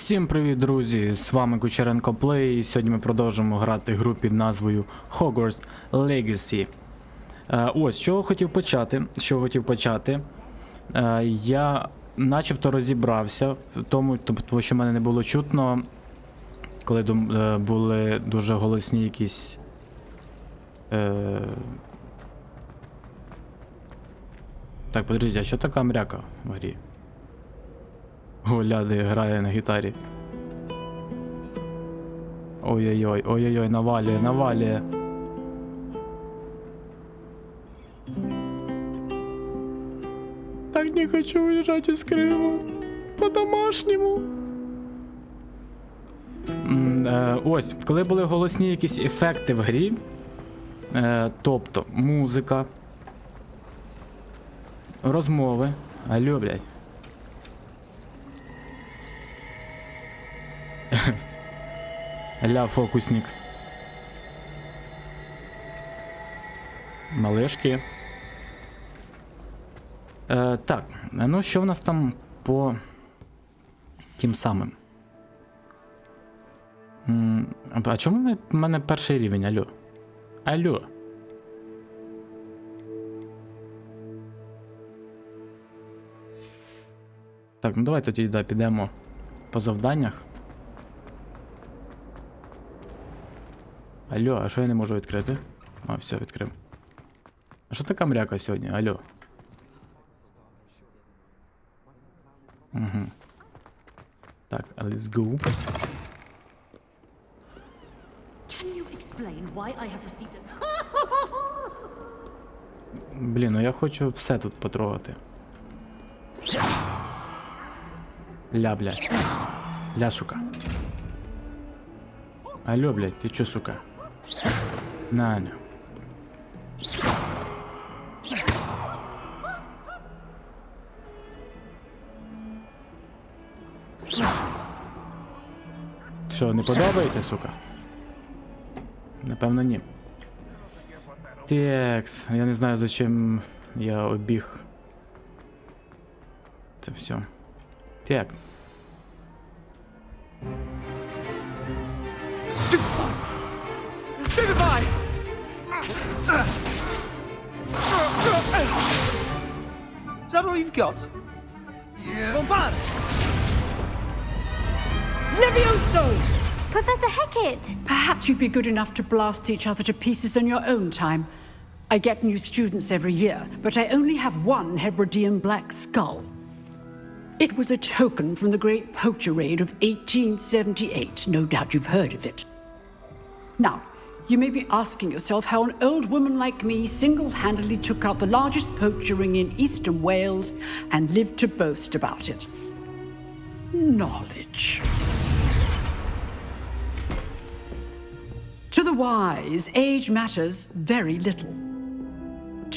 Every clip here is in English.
Всім привіт, друзі! З вами Кучеренко Плей, і сьогодні ми продовжуємо грати гру під назвою Hogwarts Legasy. Ось, з чого хотів почати. Я начебто розібрався в тому, тому що мене не було чутно, коли були дуже голосні якісь... Так, подождіть, а що така мряка в грі? Гляди, грає на гітарі. Ой-ой-ой, ой-ой-ой, навалює. Так не хочу уезжать из Крыма. По-домашньому. Ось, коли були голосні якісь ефекти в грі, тобто музика, розмови. Алло, блядь. Ля, фокусник. Малишки. Так, ну що в нас там по тим самим? А чому в мене перший рівень? Алло. Так, ну давайте тоді підемо по завданнях. Алло, а що я не можу відкрити? А, все, відкрив. А що така мряка сьогодні? Алло. Угу. Так, let's go. Can you explain why I have received it? Блін, ну я хочу все тут потрогати. Ля, блядь. Ля, сука. Алло, блядь, ты чё, сука? На. Що, не подобається, сука? Напевно, ні. Текс, я не знаю, зачем я обіг. Це все. Так. Stupefy! Is that all you've got? Yeah. Bombard! Levioso! Professor Hecat! Perhaps you'd be good enough to blast each other to pieces in your own time. I get new students every year, but I only have one Hebridean black skull. It was a token from the Great Poacher Raid of 1878. No doubt you've heard of it. Now, you may be asking yourself how an old woman like me single-handedly took out the largest poacher ring in eastern Wales and lived to boast about it. Knowledge. To the wise, age matters very little.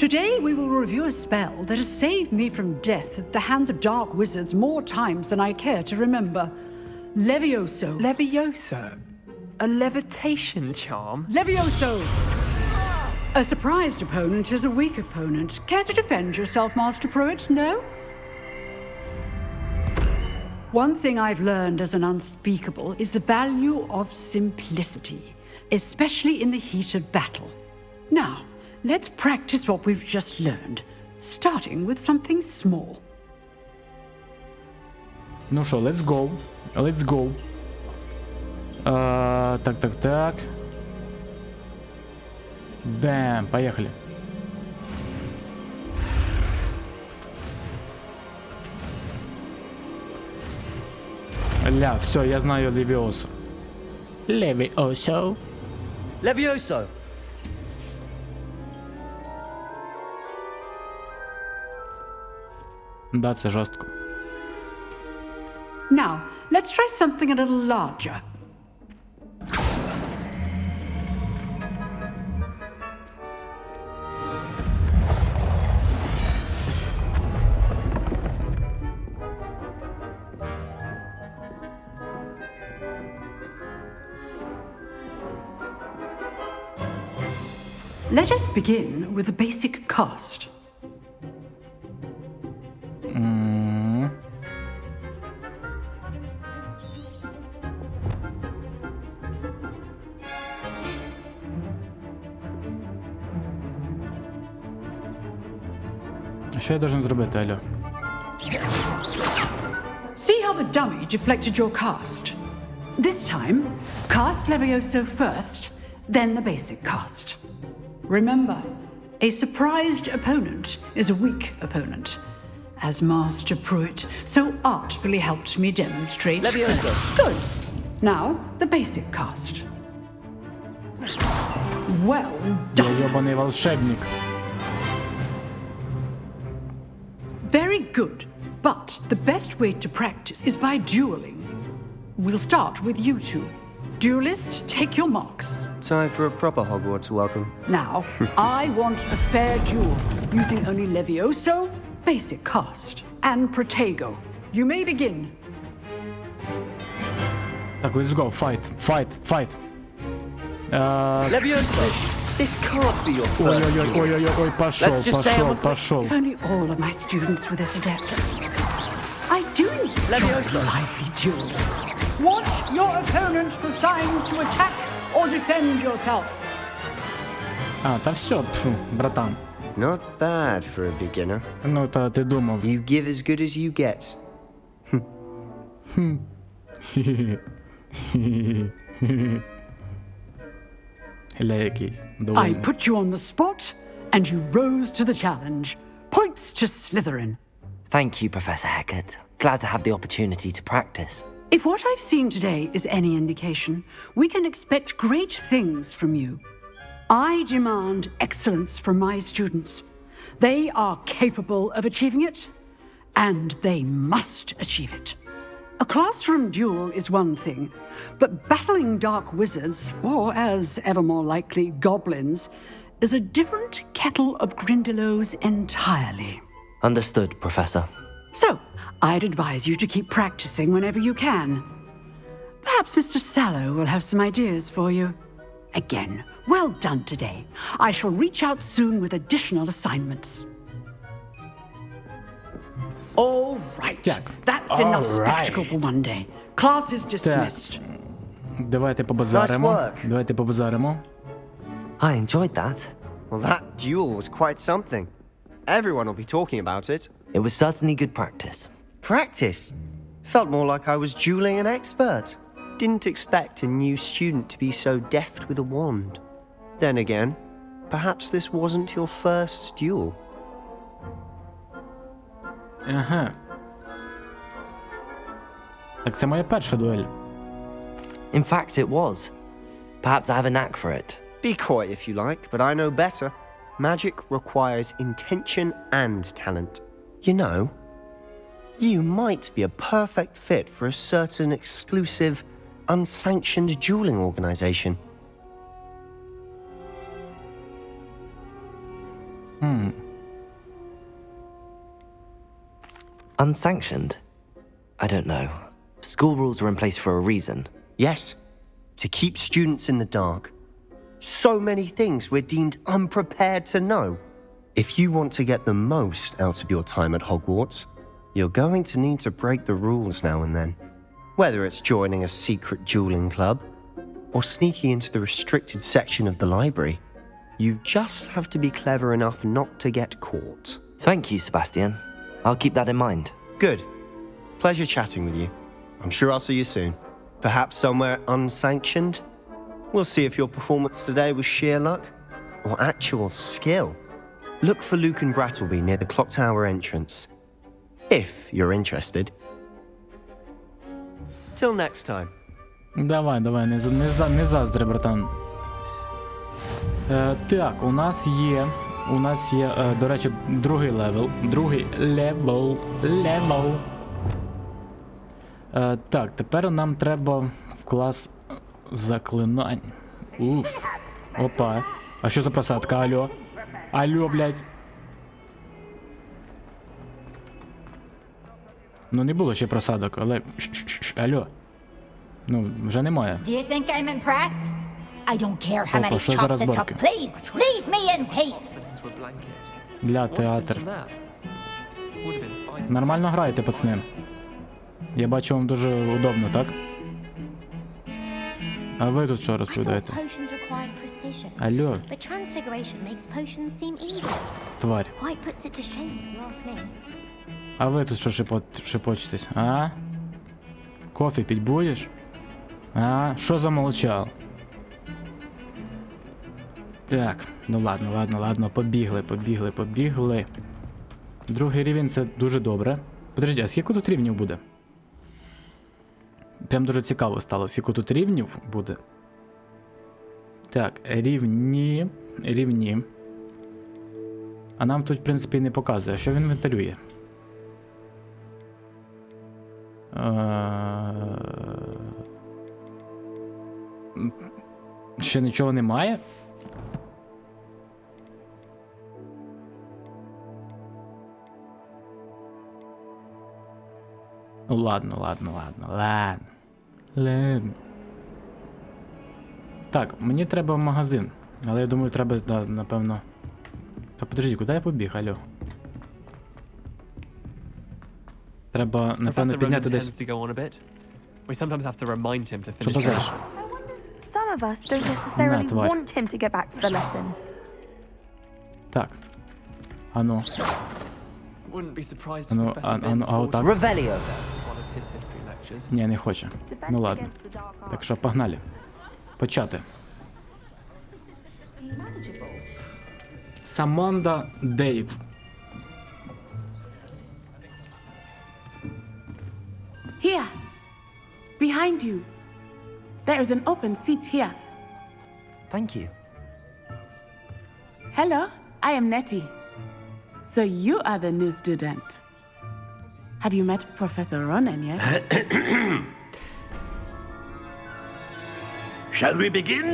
Today we will review a spell that has saved me from death at the hands of dark wizards more times than I care to remember. Levioso. Levioso? A levitation charm? Levioso! A surprised opponent is a weak opponent. Care to defend yourself, Master Pruitt? No? One thing I've learned as an unspeakable is the value of simplicity, especially in the heat of battle. Now, let's practice what we've just learned, starting with something small. Ну що, let's go. Let's go. Так. Бэм, поехали. Ля, все, я знаю Левиосо. Левиосо. Levioso! Да, це жорстко. Now, let's try something a little larger. Let us begin with the basic cast. Що я должен зробити, алло? See how the dummy deflected your cast? This time, cast Levioso first, then the basic cast. Remember, a surprised opponent is a weak opponent, as Master Pruitt so artfully helped me demonstrate. Levioso. Good. Now, the basic cast. Well Я done. йобаний волшебник. Very good. But the best way to practice is by dueling. We'll start with you two. Duelists, take your marks. Time for a proper Hogwarts welcome. Now, I want a fair duel using only Levioso, basic cast, and Protego. You may begin. Так, let's go, fight. Levioso! This can't be your first. Ой-ой-ой, Let's just say I'm a quick- пошел. If only all of my students were this adept. I do enjoy Leviosa. a lively duel. Watch your opponent for signs to attack or defend yourself. А, та все, пшу, братан. Not bad for a beginner. Ну, та ти думав. You give as good as you get. Гля який, I довольний. put you on the spot, and you rose to the challenge. Points to Slytherin. Thank you, Professor Hecat. Glad to have the opportunity to practice. If what I've seen today is any indication, we can expect great things from you. I demand excellence from my students. They are capable of achieving it, and they must achieve it. A classroom duel is one thing, but battling dark wizards, or as ever more likely, goblins, is a different kettle of Grindylows entirely. Understood, Professor. So, I'd advise you to keep practicing whenever you can. Perhaps Mr. Sallow will have some ideas for you. Again, well done today. I shall reach out soon with additional assignments. All right. Так. That's enough All spectacle for one day. Class is dismissed. Давайте побазаримо. Nice work. Давайте побазаримо. I enjoyed that. Well, that duel was quite something. Everyone will be talking about it. It was certainly good practice. Practice? Felt more like I was dueling an expert. Didn't expect a new student to be so deft with a wand. Then again, perhaps this wasn't your first duel. Ага. Так це моя перша дуель. In fact, it was. Perhaps I have a knack for it. Be coy if you like, but I know better. Magic requires intention and talent. You know, you might be a perfect fit for a certain exclusive, unsanctioned dueling organization. Unsanctioned? I don't know. School rules are in place for a reason. Yes, to keep students in the dark. So many things we're deemed unprepared to know. If you want to get the most out of your time at Hogwarts, you're going to need to break the rules now and then. Whether it's joining a secret dueling club or sneaking into the restricted section of the library, you just have to be clever enough not to get caught. Thank you, Sebastian. I'll keep that in mind. Good. Pleasure chatting with you. I'm sure I'll see you soon. Perhaps somewhere unsanctioned? We'll see if your performance today was sheer luck or actual skill. Look for Luke and Brattleby near the clock tower entrance. If you're interested. Till next time. Давай, не заздри, братан. Так, у нас є, до речі, другий левел. Так, тепер нам треба в клас заклинань. Уф. Опа. А що за просадка? Алло? Алло, блядь. Ну, не було ще просадок, але... Алло. Ну, вже немає. Do you think I'm impressed? I don't care how Опа, many що за chops it took. розборки? Please, leave me in peace. Into a blanket. Для What's театр. thinking that? Would have been fine. Нормально граєте, пацани. Я бачу, вам дуже удобно, так? А ви тут що розповідаєте? Potions required precision, Алло. but transfiguration makes potions seem easy. тварь. Quite puts it to shame, if you ask me. А ви тут що шепочетесь, а? Кофе пить будеш? А? Що замолчав? Так, ну ладно, побігли. Другий рівень це дуже добре. Подожди, а скільки тут рівнів буде? Прям дуже цікаво стало, скільки тут рівнів буде. Так, рівні. А нам тут, в принципі, не показує, що він інвентарює. Ще нічого немає? Ну ладно. Так, мені треба в магазин. Але я думаю, треба, да, напевно. Та подожди, куди я побіг, алло? Треба, напевно, Professor Roman підняти tends десь. to go on a bit. We sometimes have to remind him to Що finish. позаєш? Some of us don't necessarily тварь. want him to get back to the lesson. Так. Ану. Wouldn't be surprised if Ану, Professor ану, Ben's а отак. Revelio. one of his history lectures. Ні, не хоче. Ну ладно. Так що, погнали. Почати. Саманда Дейв. Here, behind you. There is an open seat here. Thank you. Hello, I am Nettie. So you are the new student. Have you met Professor Ronan yet? Shall we begin?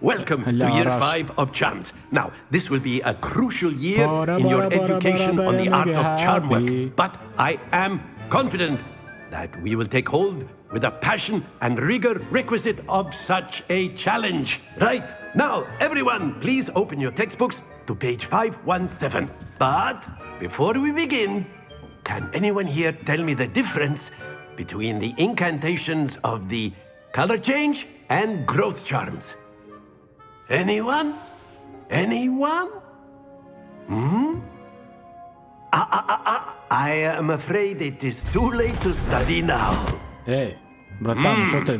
Welcome to year 5 of charms. Now, this will be a crucial year in your education on the art of charm work, but I am confident that we will take hold with the passion and rigor requisite of such a challenge. Right, now, everyone, please open your textbooks to page 517. But before we begin, can anyone here tell me the difference between the incantations of the color change and growth charms? Anyone? Anyone? I am afraid it is too late to study now. Ей, братан, що ти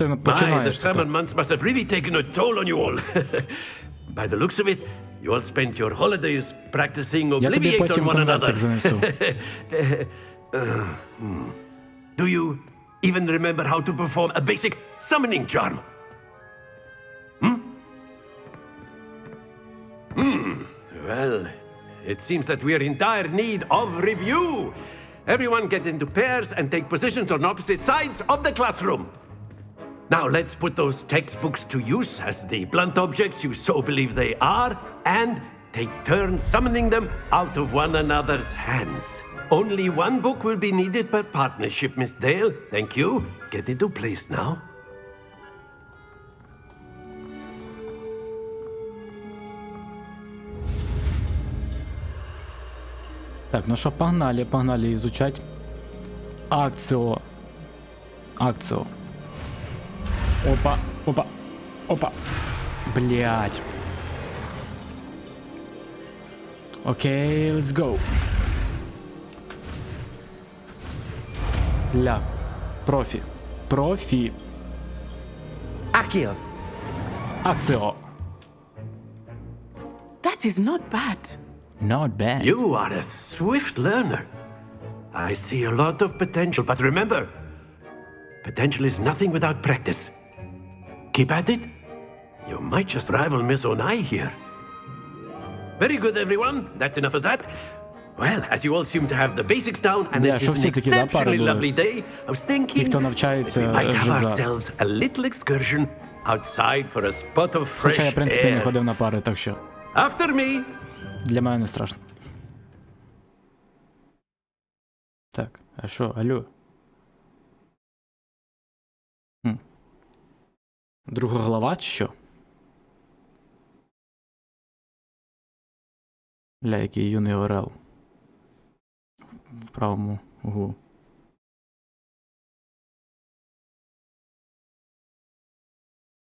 My, the починаєш? summer months must have really taken a toll on you all. By the looks of it, you all spent your holidays practicing Я тобі Obliviate on потім one конвертик another. занесу. Do you even remember how to perform a basic summoning charm? Well, it seems that we are in dire need of review. Everyone get into pairs and take positions on opposite sides of the classroom. Now let's put those textbooks to use as the blunt objects you so believe they are, and take turns summoning them out of one another's hands. Only one book will be needed per partnership, Miss Dale. Thank you. Get into place now. Так, ну що, погнали изучать. Акцію. Опа. Блять. Окей, let's go. Ля. Профі. Accio. Акціо. That is not bad. Not bad. You are a swift learner. I see a lot of potential, but remember, potential is nothing without practice. Keep at it. You might just rival Miss Onai here. Very good, everyone. That's enough of that. Well, as you all seem to have the basics down, and Yeah, it що is an всі-таки, да, пари exceptionally були? lovely day, I was thinking хто that навчається, we might have жиза. ourselves a little excursion outside for a spot of Хоча я, fresh в принципі, не air. ходив на пари, так що After me. для мене не страшно. Так, а що, алло? Друга глава чи що? Ля, який юний орел. В правому углу.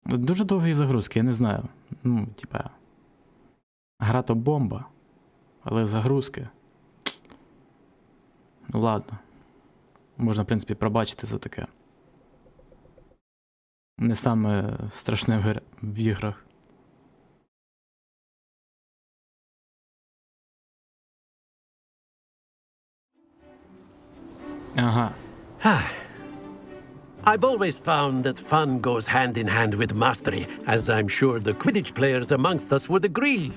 Дуже довгі загрузки, я не знаю. Ну, типа. Гра то бомба. Але загрузки. Ну ладно. Можна, в принципі, пробачити за таке. Не саме страшне в іграх. Ага. I've always found that fun goes hand in hand with mastery, as I'm sure the Quidditch players amongst us would agree.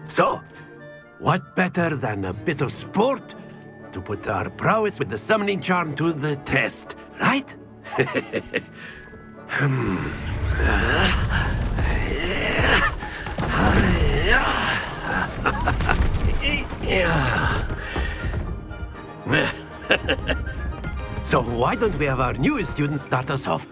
So, what better than a bit of sport to put our prowess with the summoning charm to the test, right? So why don't we have our newest student start us off?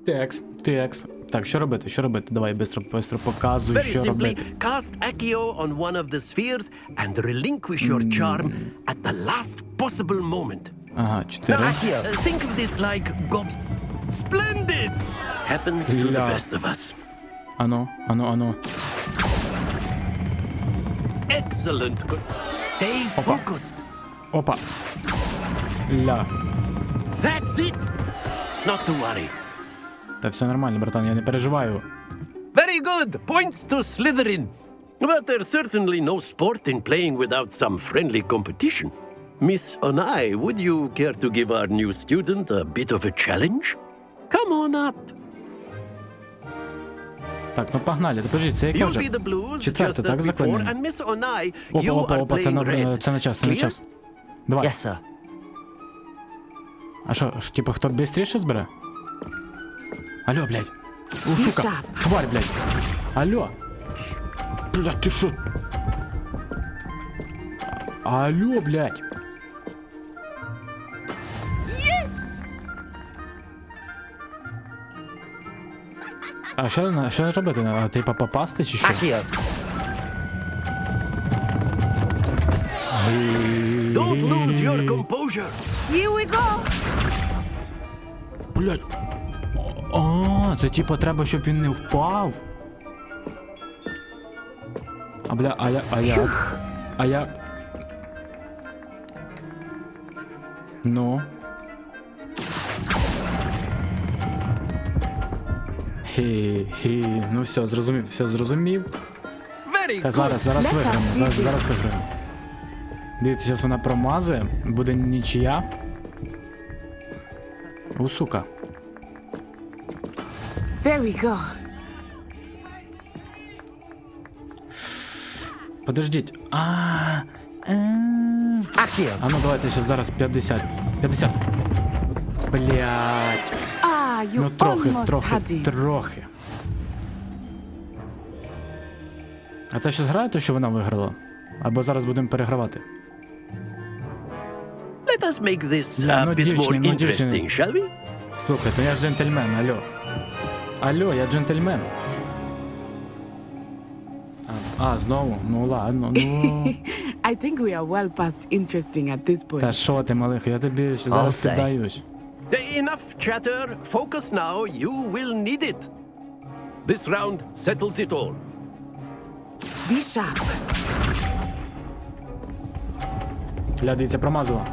Текс. Так, що робити? Давай, бистро показуй, Very що simply, робити. cast Accio on one of the spheres and relinquish your charm at the last possible moment. Ага, 4. Accio, think of this like Splendid! Happens to the best of us. Ано. Excellent. Stay focused. Опа. Ля. That's it. Not to worry. Та все нормально, братан, я не переживаю. Very good. Points to Slytherin. But there's certainly no sport in playing without some friendly competition. Miss Onai, would you care to give our new student a bit of a challenge? Come on up. Так, ну погнали. Подожди, це яке You'll вже? be the blues Четверте, just так, as before, заклинання? and Miss Onai, you are Опа, це playing red. на час, Clear? Давай. Yes, sir. А що, типу, хто бистріше збере? Алло, блядь. У, сука, тварь, блядь. Алло. Блядь, ти шо? Алло, блядь. А що робити? А, типа попасти чи що? Accio. Don't lose your composure. Here we go. Блядь. А, це типа треба, щоб він не впав. А бля, а я. Ну. Хі. Ну все, зрозумів. Very Та good. зараз виграємо. Зараз виграємо. Дивіться, зараз вона промазує, буде нічия. У, сука. There we go. Подождіть. Accio. А ну давайте ще зараз 50. Блять. Ah, you Ну almost had it. трохи. А це щось грає, то що вона виграла? Або зараз будемо перегравати? Let us make this Yeah, a no bit more дівчини, no interesting, дівчини. shall we? Слухай, то я джентльмен, алло, я джентльмен. Знову? Ну ладно, ну. I think we are well past interesting at this point. Та що ти, малиха, я тобі зараз say. піддаюсь. Enough chatter. Focus now. You will need it. This round settles it all. Be sharp. Дивіться, промазала.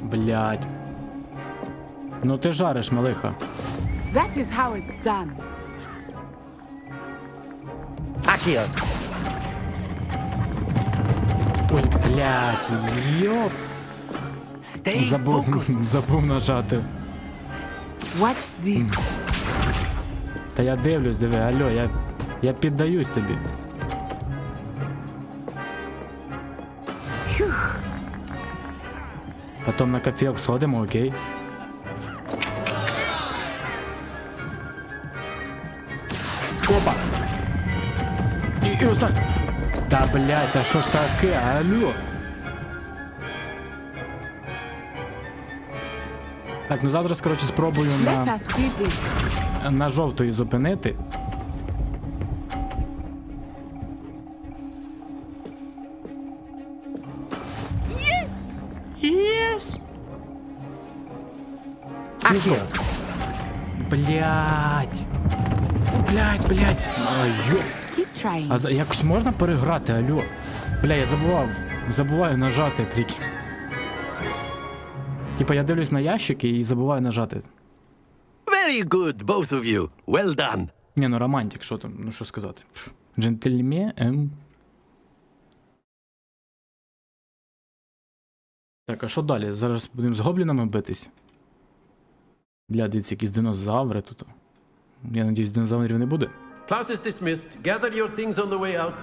Блять. Ну ти жариш, малиха. That is how it's done. Accio. Ой, блять, йоп. Stay focused. Забув нажати. Watch this. Та я дивлюсь, алло, я піддаюсь тобі. Потім на кофейок сходимо, окей? Опа! І остань! Та блядь, та що ж таке, алло? Так, ну зараз, коротше, спробую Let us see this. на жовтої зупинити. Єс! Accio. Блядь. Блядь. Ай, йо. Keep trying. А якось можна переграти, алло? Бля, я забуваю нажати, прикинь. Типа я дивлюсь на ящики і забуваю нажати. Very good, both of you. Well done. Ні, ну романтик, що там, ну що сказати. Джентльмен. Так, а що далі? Зараз будемо з гоблінами битись. Бля, дивіться, якісь динозаври тут. Я надіюсь, динозаврів не буде. Class is dismissed. Gather your things on the way out.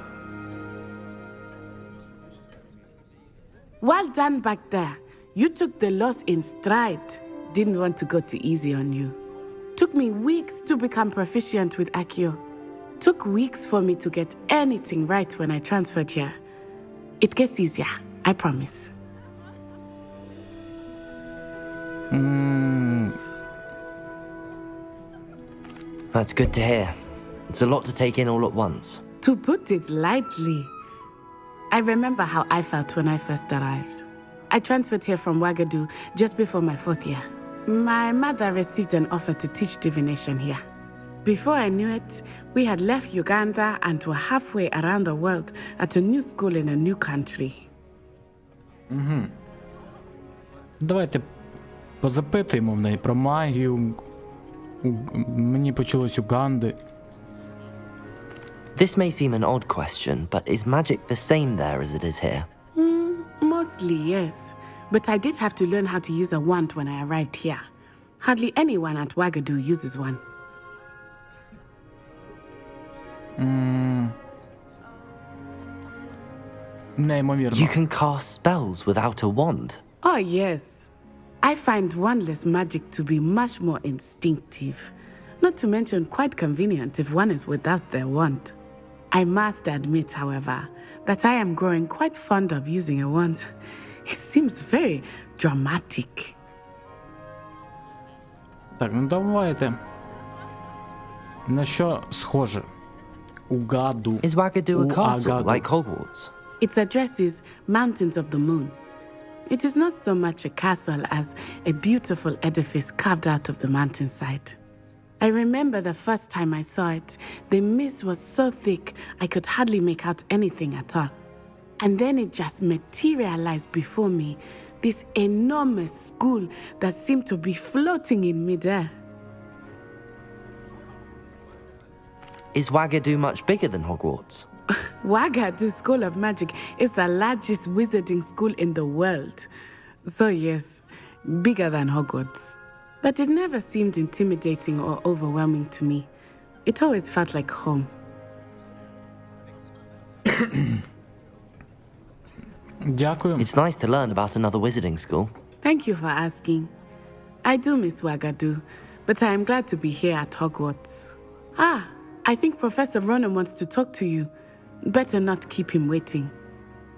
Well done back there. You took the loss in stride. Didn't want to go too easy on you. Took me weeks to become proficient with Accio. Took weeks for me to get anything right when I transferred here. It gets easier, I promise. That's good to hear. It's a lot to take in all at once. To put it lightly, I remember how I felt when I first arrived. I transferred here from Wagadu just before my 4th year. My mother received an offer to teach divination here. Before I knew it, we had left Uganda and were halfway around the world at a new school in a new country. Давайте позапитуємо в неї про магію. Мені почулось Уганди. This may seem an odd question, but is magic the same there as it is here? Mostly, yes. But I did have to learn how to use a wand when I arrived here. Hardly anyone at Wagadu uses one. Неймовірно. You can cast spells without a wand. Oh, yes. I find wandless magic to be much more instinctive. Not to mention quite convenient if one is without their wand. I must admit, however, that I am growing quite fond of using a wand. It seems very dramatic. Так, ну давайте. На що схоже? Угаду. Is Wagadu a castle Уагаду. like Hogwarts? Its address is Mountains of the Moon. It is not so much a castle as a beautiful edifice carved out of the mountainside. I remember the first time I saw it, the mist was so thick I could hardly make out anything at all. And then it just materialized before me, this enormous school that seemed to be floating in midair. Is Wagadu much bigger than Hogwarts? Wagadu School of Magic is the largest wizarding school in the world. So yes, bigger than Hogwarts. But it never seemed intimidating or overwhelming to me. It always felt like home. Дякую. It's nice to learn about another wizarding school. Thank you for asking. I do miss Wagadu, but I am glad to be here at Hogwarts. Ah, I think Professor Ronan wants to talk to you. Better not keep him waiting.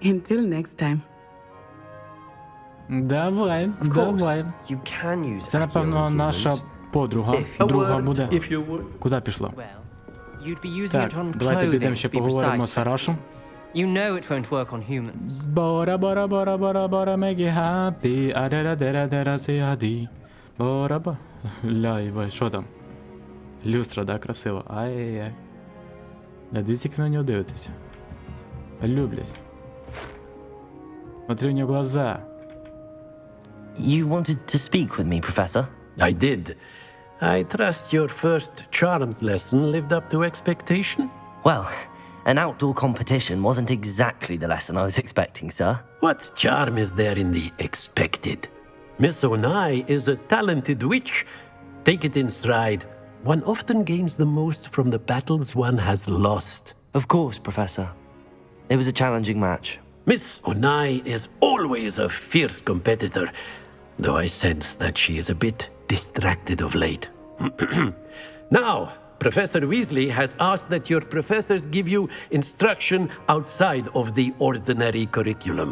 Until next time. Давай, Of course, давай. you can use Це, Accio напевно, on наша humans. подруга. If you Друга Word, буде. if you would. Куди пішла? Well, you'd be using Так, it on давайте підемо clothing, ще to be поговоримо з precise. Сарашем. You know it won't work on humans. Бора, бора, бора, бора, бора, make you happy. Адера, дера, дера, сяді. Бора, бора. Ляй, що там? Люстра, да, красиво. Ай-яй-яй. А дивіться, як на нього дивитися. Люблять. Смотри в нього глаза. You wanted to speak with me, Professor? I did. I trust your first charms lesson lived up to expectation? Well, an outdoor competition wasn't exactly the lesson I was expecting, sir. What charm is there in the expected? Miss Onai is a talented witch. Take it in stride. One often gains the most from the battles one has lost. Of course, Professor. It was a challenging match. Miss Onai is always a fierce competitor, though I sense that she is a bit distracted of late. Now, Professor Weasley has asked that your professors give you instruction outside of the ordinary curriculum.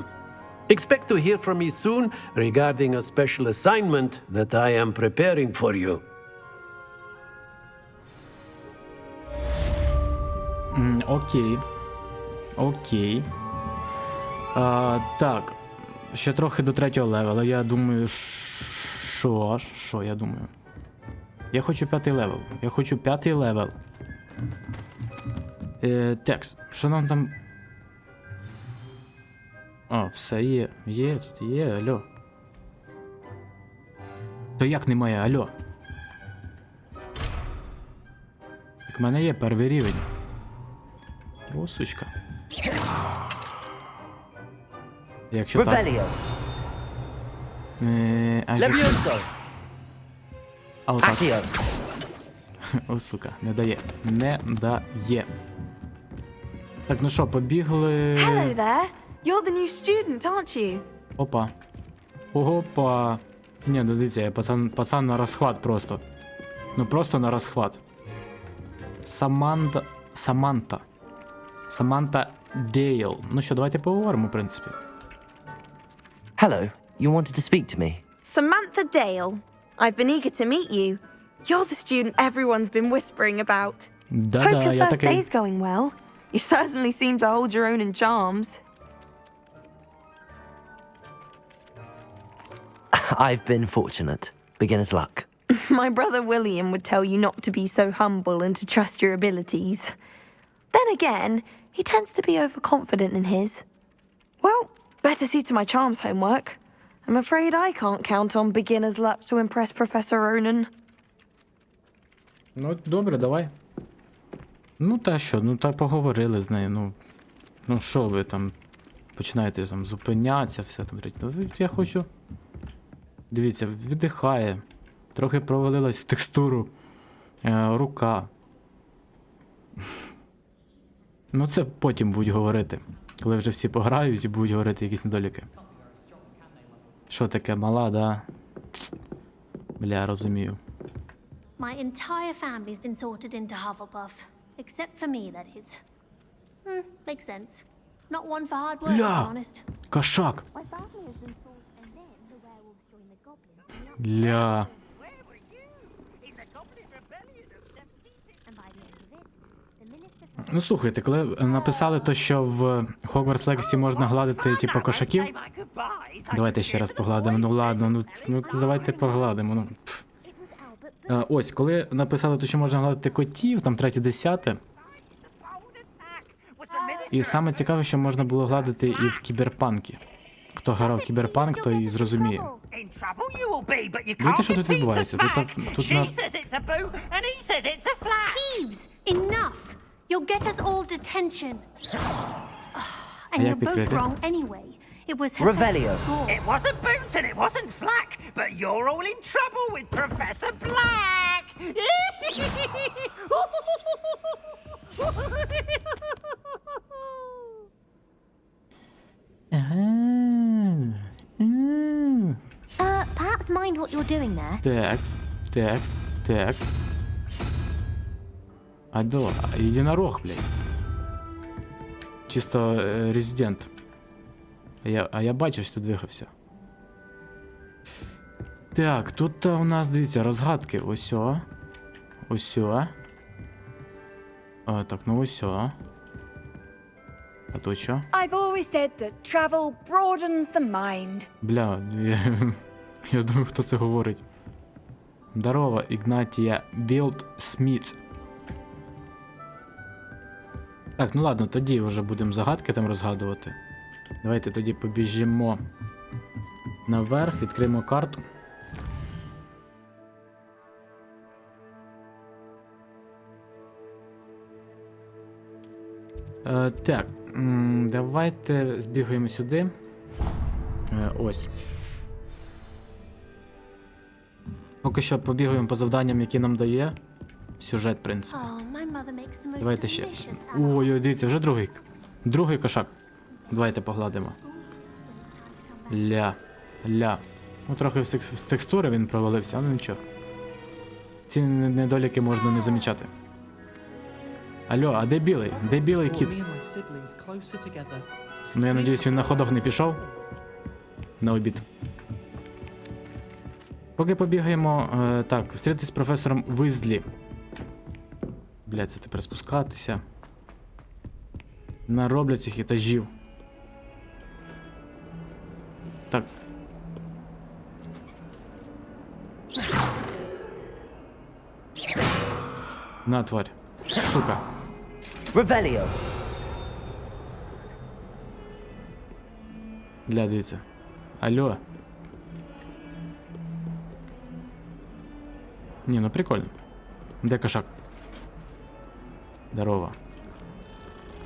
Expect to hear from me soon regarding a special assignment that I am preparing for you. Окей. Окей. Так. Ще трохи до 3-го левела. Я думаю, що я думаю? Я хочу 5-й левел. Я хочу 5-й левел. Текст. Що нам там... О, все є. Є, тут є, алло. То як немає, алло? Так в мене є перший рівень. О, сучка. Якщо так... Levioso. А отак. Accio. О, сука, не дає. Не дає. Так, ну що, побігли... Hello there. You're the new student, aren't you? Опа. Опа. Ні, ну дивіться, я пацан на розхват просто. Ну просто на розхват. Саманта Дейл. Ну що, давайте поговоримо, в принципі. Hello. You wanted to speak to me? Samantha Dale. I've been eager to meet you. You're the student everyone's been whispering about. Hope Да-да, your я first такий. day's going well. You certainly seem to hold your own in charms. I've been fortunate. Beginner's luck. My brother William would tell you not to be so humble and to trust your abilities. Then again, he tends to be overconfident in his. Well, better see to my charms homework. I'm afraid I can't count on beginner's luck to impress Professor Ronan. Ну, добре, давай. Ну, та що, ну та поговорили з нею, ну що ви там починаєте там зупинятися, все там. Ну, я хочу... Дивіться, віддихає. Трохи провалилась в текстуру. Рука. Ну це потім будуть говорити. Коли вже всі пограють і будуть говорити якісь недоліки. Що таке, мала, да? Бля, розумію. My entire family's been sorted into Hufflepuff. Except for me, that is. Makes sense. Not one for hard work, to be Ля! honest. Кошак! My family has been sourced, and then the werewolves joined the goblins. Ля! And by the end of it, the minister... Ну слухайте, коли написали то, що в Hogwarts Legasy можна гладити, типу, кошаків. Давайте ще раз погладимо. Ну ладно, ну давайте погладимо. Ну. Ось, коли написали то, що можна гладити котів, там 3-10. І саме цікаве, що можна було гладити і в кіберпанкі. Хто грав в кіберпанк, той і зрозуміє. Дивіться, що тут відбувається. Тут на... Peeves! Enough! You'll get us all detention. And як you're both відкрити? wrong anyway. It was Revelio. It wasn't Boots and it wasn't Flack, but you're all in trouble with Professor Black. Perhaps mind what you're doing there. Текс. Адо, єдинорог, блядь. Чисто резидент. А я бачу, що ти двигався. Так, тут у нас, дивіться, розгадки. Осьо. Так, ну осьо. А тут що? I've always said that travel broadens the mind. Бля, я думаю, хто це говорить. Здорово, Ігнатія Білд Сміт. Так, ну ладно, тоді вже будемо загадки там розгадувати. Давайте тоді побіжимо наверх, відкриємо карту. Так, давайте збігаємо сюди. Ось. Поки що побігаємо по завданням, які нам дає сюжет, в принципі. Давайте ще. Ой, дивіться, вже другий кошак. Давайте погладимо. Ля. Ну, трохи з текстури він провалився, але нічого. Ці недоліки можна не замічати. Алло, а де білий? Де білий кіт? Ну, я надіюсь, він на ходок не пішов. На обід. Поки побігаємо, так, зустрітися з професором Визлі. Блядь, це тепер спускатися. Нароблять цих етажів. Так. На, тварь. Сука. Revelio. Бля, дивіться. Алло. Ні, ну прикольно. Де кошак? Здорово.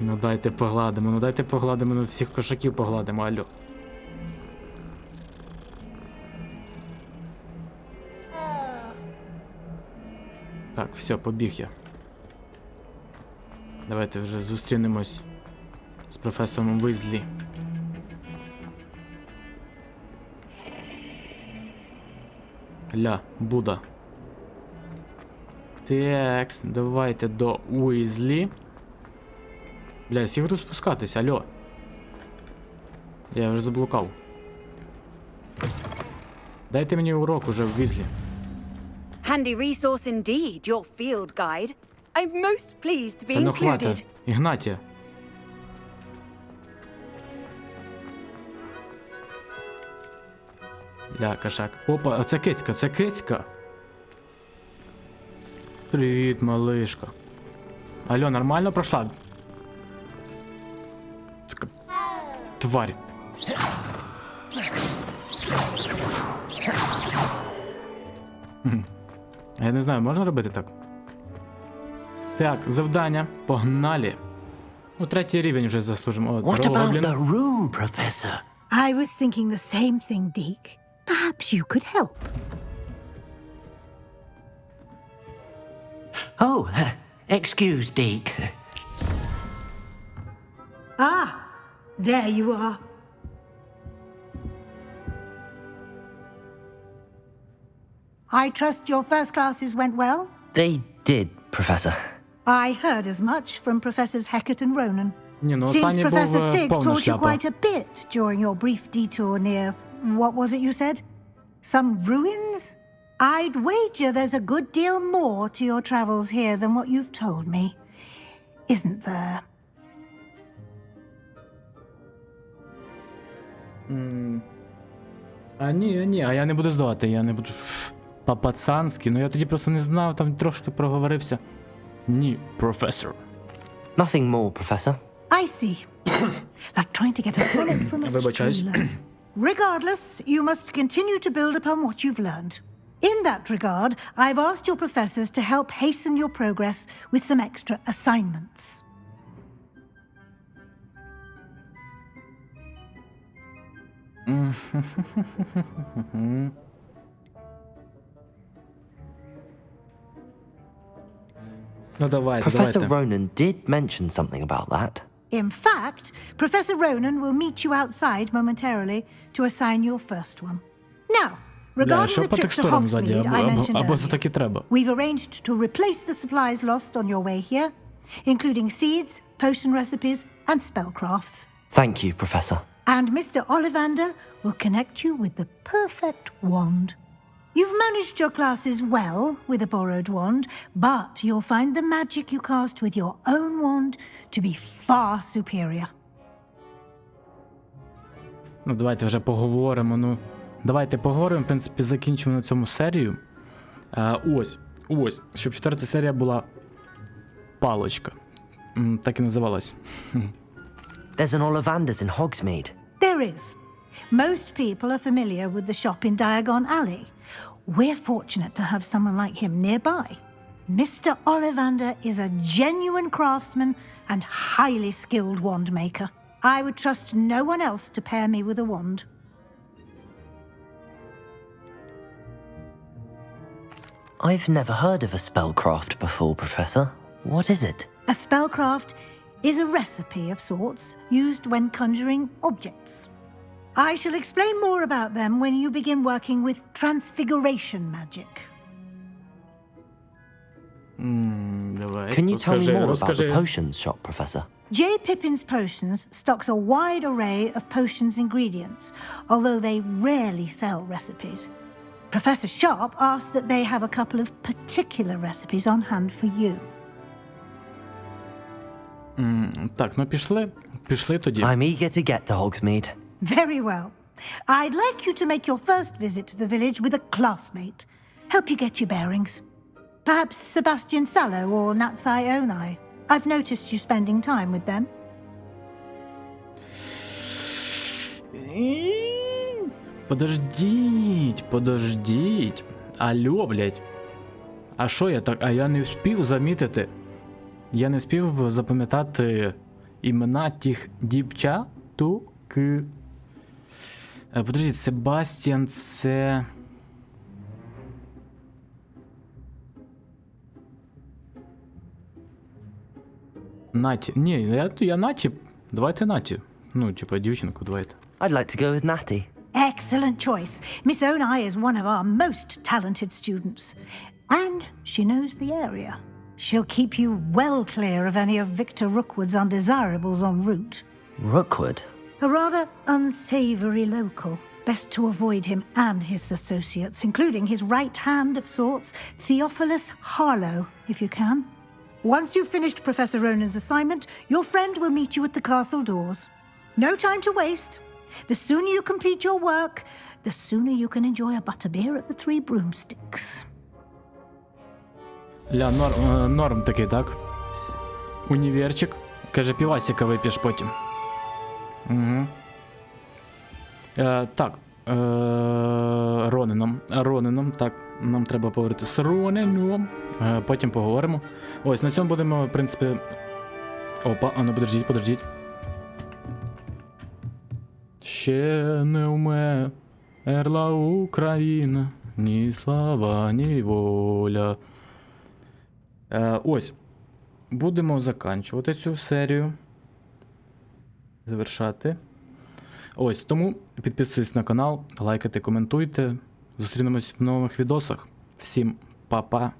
Ну дайте погладимо, ну всіх кошаків погладимо, алло. Так, все, побіг я. Давайте вже зустрінемось з професором Візлі. Ля, Буда. Текс, давайте до Уізлі. Бля, всіх тут спускатись, алло. Я вже заблукав. Дайте мені урок уже в Візлі. Handy resource indeed, your field guide. I'm most pleased to be Та ну included. хватить. Ігнатія. Ля, кошак. Опа, а це кицька, це кицька. Привіт, малишка. Алло, нормально пройшла? Сука. Тварь. Я не знаю, можна робити так? Так, завдання. Погнали. Ну, 3-й рівень вже заслужимо. О, What здорово, about гоблін. the room, Professor? I was thinking the same thing, Deke. Perhaps you could help. Oh, excuse, Deke. Ah, there you are. I trust your first classes went well? They did, Professor. I heard as much from Professors Hecat and Ronan. Ні, ну Seems останній був Professor Fig повна taught you шляпа. quite a bit during your brief detour near, what was it you said? Some ruins? I'd wager there's a good deal more to your travels here than what you've told me. Isn't there? Ні, а я не буду здавати, я не буду по-пацанськи, ну я тоді просто не знав, там трошки проговорився. Ні, професор. Nothing more, Professor. I see. Like trying to get a solid from a Вибачаюсь. streamer. Regardless, you must continue to build upon what you've learned. In that regard, I've asked your professors to help hasten your progress with some extra assignments. Ну давайте, Professor давайте. Ronan did mention something about that. In fact, Professor Ronan will meet you outside momentarily to assign your first one. Now, Бля, regarding що the по trip to текстурам ззаді, Hogsmeade I mentioned або це earlier, так і треба. we've arranged to replace the supplies lost on your way here, including seeds, potion recipes, and spellcrafts. Thank you, Professor. And Mr. Ollivander will connect you with the perfect wand. You've managed your classes well with a borrowed wand, but you'll find the magic you cast with your own wand to be far superior. Ну давайте вже поговоримо, ну. Давайте поговоримо, в принципі, закінчимо на цьому серію. Ось, щоб 4-та серія була палочка. Так і називалась. There's an Ollivanders in Hogsmeade. There is. Most people are familiar with the shop in Diagon Alley. We're fortunate to have someone like him nearby. Mr. Ollivander is a genuine craftsman and highly skilled wand maker. I would trust no one else to pair me with a wand. I've never heard of a spellcraft before, Professor. What is it? A spellcraft is a recipe of sorts used when conjuring objects. I shall explain more about them when you begin working with transfiguration magic. Давай, Can you tell me more about the розкажи. potions shop, Professor? J. Pippin's Potions stocks a wide array of potions ingredients, although they rarely sell recipes. Professor Sharp asks that they have a couple of particular recipes on hand for you. Так, ну пішли тоді. I'm eager to get to Hogsmeade. Very well. I'd like you to make your first visit to the village with a classmate. Help you get your bearings. Perhaps Sebastian Sallow or Natsai Onai. I've noticed you spending time with them. Подождіть. Алло, блядь. А що я так? А я не встиг замітити. Я не встиг запам'ятати імена тих дівчаток. Подождіть, Себастьян це... Наті. Ні, я Наті. Давайте Наті. Ну, типа, дівчинку давайте. I'd like to go with Natty. Excellent choice. Miss Onai is one of our most talented students. And she knows the area. She'll keep you well clear of any of Victor Rookwood's undesirables en route. Rookwood? A rather unsavory local. Best to avoid him and his associates, including his right hand of sorts, Theophilus Harlow, if you can. Once you've finished Professor Ronan's assignment, your friend will meet you at the castle doors. No time to waste. The sooner you complete your work, the sooner you can enjoy a butterbeer at the Three Broomsticks. Ля, норм такий, так? Універчик. Каже, півасика вип'єш потім. Угу. Так. Ронином. Так, нам треба поговорити з Ронином. Потім поговоримо. Ось, на цьому будемо, в принципі... Опа, а ну подождіть. Ще не вмерла Україна, ні слава, ні воля. Ось. Будемо заканчувати цю серію. Завершати. Ось, тому підписуйтесь на канал, лайкайте, коментуйте. Зустрінемось в нових відосах. Всім па-па.